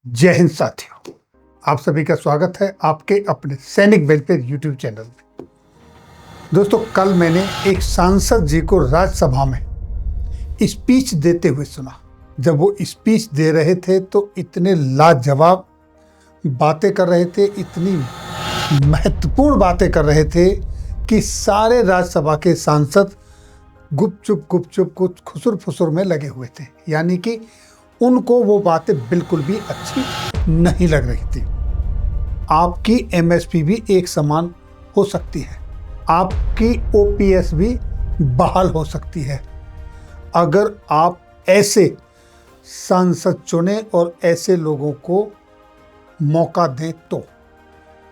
जय हिंद साथियों, आप सभी का स्वागत है आपके अपने सैनिक वेलफेयर यूट्यूब चैनल में। दोस्तों, कल मैंने एक सांसद जी को राज्यसभा में स्पीच देते हुए सुना। जब वो स्पीच दे रहे थे तो इतने लाजवाब बातें कर रहे थे, इतनी महत्वपूर्ण बातें कर रहे थे कि सारे राज्यसभा के सांसद गुपचुप कुछ खुसुर फुसुर में लगे हुए थे। यानी कि उनको वो बातें बिल्कुल भी अच्छी नहीं लग रही थी। आपकी एमएसपी भी एक समान हो सकती है, आपकी ओपीएस भी बहाल हो सकती है अगर आप ऐसे सांसद चुने और ऐसे लोगों को मौका दें तो।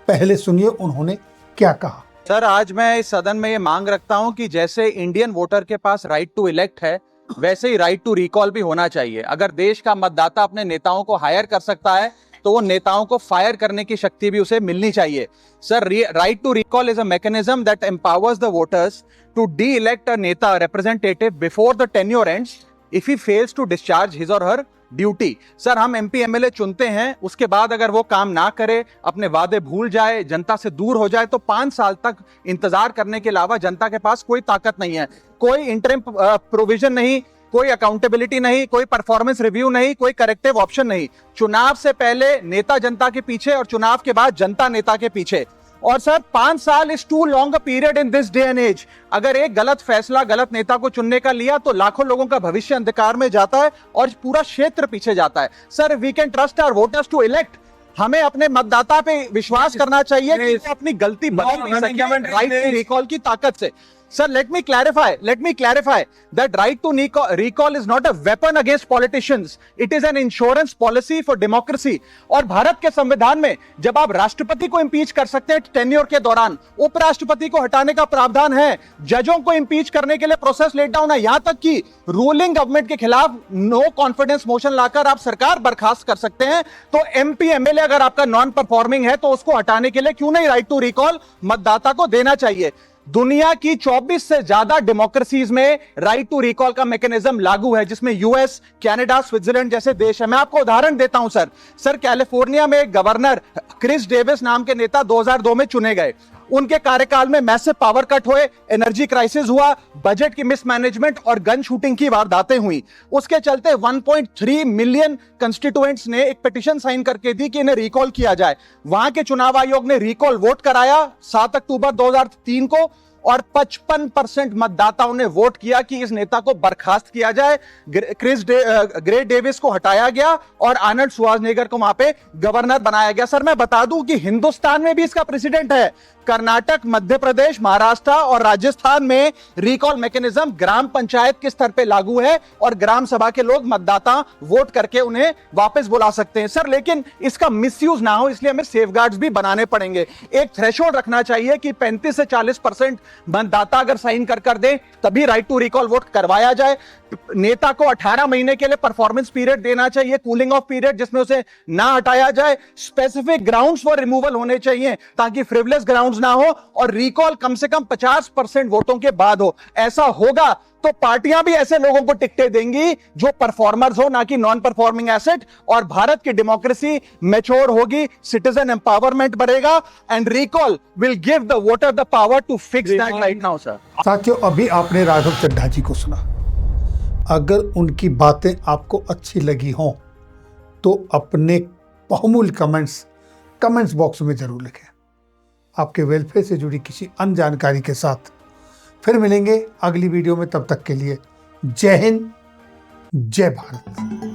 पहले सुनिए उन्होंने क्या कहा। सर, आज मैं इस सदन में ये मांग रखता हूं कि जैसे इंडियन वोटर के पास राइट टू इलेक्ट है, वैसे ही राइट टू रिकॉल भी होना चाहिए। अगर देश का मतदाता अपने नेताओं को हायर कर सकता है तो वो नेताओं को फायर करने की शक्ति भी उसे मिलनी चाहिए। Sir, right to recall is a mechanism that empowers the voters to de-elect a neta representative before the tenure ends if he fails to discharge his और हर ड्यूटी। सर, हम एमपी एमएलए चुनते हैं, उसके बाद अगर वो काम ना करे, अपने वादे भूल जाए, जनता से दूर हो जाए, तो 5 साल तक इंतजार करने के अलावा जनता के पास कोई ताकत नहीं है। कोई इंटरिम प्रोविजन नहीं, कोई अकाउंटेबिलिटी नहीं, कोई परफॉर्मेंस रिव्यू नहीं, कोई करेक्टिव ऑप्शन नहीं। चुनाव से पहले नेता जनता के पीछे और चुनाव के बाद जनता नेता के पीछे। और सर, 5 साल is too long a period in this day and age. अगर एक गलत फैसला गलत नेता को चुनने का लिया तो लाखों लोगों का भविष्य अंधकार में जाता है और पूरा क्षेत्र पीछे जाता है। Sir, we can trust our voters to elect. हमें अपने मतदाता पे विश्वास करना चाहिए कि वो अपनी गलती बदल नहीं सकेंगे राइट टू रिकॉल की ताकत से। Sir, let me clarify that right to recall is not a weapon against politicians. It is an insurance policy for democracy. और भारत के संविधान में जब आप राष्ट्रपति को इंपीच कर सकते हैं टेन्योर के दौरान, उपराष्ट्रपति को हटाने का प्रावधान है, जजों को इंपीच करने के लिए प्रोसेस लेट डाउन है, यहां तक कि रूलिंग गवर्नमेंट के खिलाफ नो कॉन्फिडेंस मोशन लाकर आप सरकार बर्खास्त कर सकते हैं। तो एमपी एमएलए अगर आपका नॉन परफॉर्मिंग है तो उसको हटाने के लिए क्यों नहीं राइट टू रिकॉल मतदाता को देना चाहिए। दुनिया की 24 से ज्यादा डेमोक्रेसीज में राइट टू रिकॉल का मैकेनिज्म लागू है, जिसमें यूएस, कनाडा, स्विट्जरलैंड जैसे देश है। मैं आपको उदाहरण देता हूं सर, कैलिफोर्निया में एक गवर्नर क्रिस डेविस नाम के नेता 2002 में चुने गए। उनके कार्यकाल में मैसिव पावर कट हुए, एनर्जी क्राइसिस हुआ, बजट की मिसमैनेजमेंट और गन शूटिंग की वारदातें हुई। उसके चलते 1.3 मिलियन कंस्टिट्यूएंट्स ने एक पिटीशन साइन करके दी कि इन्हें रिकॉल किया जाए। वहां के चुनाव आयोग ने रिकॉल वोट कराया 7 अक्टूबर 2003 को और 55% मतदाताओं ने वोट किया कि इस नेता को बर्खास्त किया जाए। ग्रे डेविस को हटाया गया और आर्नल्ड श्वार्ज़नेगर को वहां पे गवर्नर बनाया गया। सर, मैं बता दूं कि हिंदुस्तान में भी इसका प्रेसिडेंट है। कर्नाटक, मध्य प्रदेश, महाराष्ट्र और राजस्थान में रिकॉल मैकेनिज्म ग्राम पंचायत के स्तर पे लागू है और ग्राम सभा के लोग मतदाता वोट करके उन्हें वापस बुला सकते हैं। सर, लेकिन इसका मिसयूज ना हो इसलिए हमें सेफगार्ड्स भी बनाने पड़ेंगे। एक थ्रेशोल्ड रखना चाहिए कि 35 से 40% मतदाता अगर साइन कर दे तभी राइट टू रिकॉल वोट करवाया जाए। नेता को 18 महीने के लिए परफॉर्मेंस पीरियड देना चाहिए, कूलिंग ऑफ पीरियड, जिसमें उसे ना हटाया जाए। स्पेसिफिक ग्राउंड्स फॉर रिमूवल होने चाहिए ताकि फ्रिवलेस ग्राउंड्स ना हो और रिकॉल कम से कम 50% वोटों के बाद हो। ऐसा होगा तो पार्टियां भी ऐसे लोगों को टिकटें देंगी जो परफॉर्मर्स हो, ना कि नॉन परफॉर्मिंग एसेट, और भारत की डेमोक्रेसी मैच्योर होगी, सिटीजन एम्पावरमेंट बढ़ेगा and recall will give the voter the power to fix that right now. Sir साथियों, अभी आपने राघव चड्ढा जी को सुना। अगर उनकी बातें आपको अच्छी लगी हों तो अपने बहुमूल्य कमेंट्स बॉक्स में जरूर लिखें। आपके वेलफेयर से जुड़ी किसी अन्य जानकारी के साथ फिर मिलेंगे अगली वीडियो में। तब तक के लिए जय हिंद, जय भारत।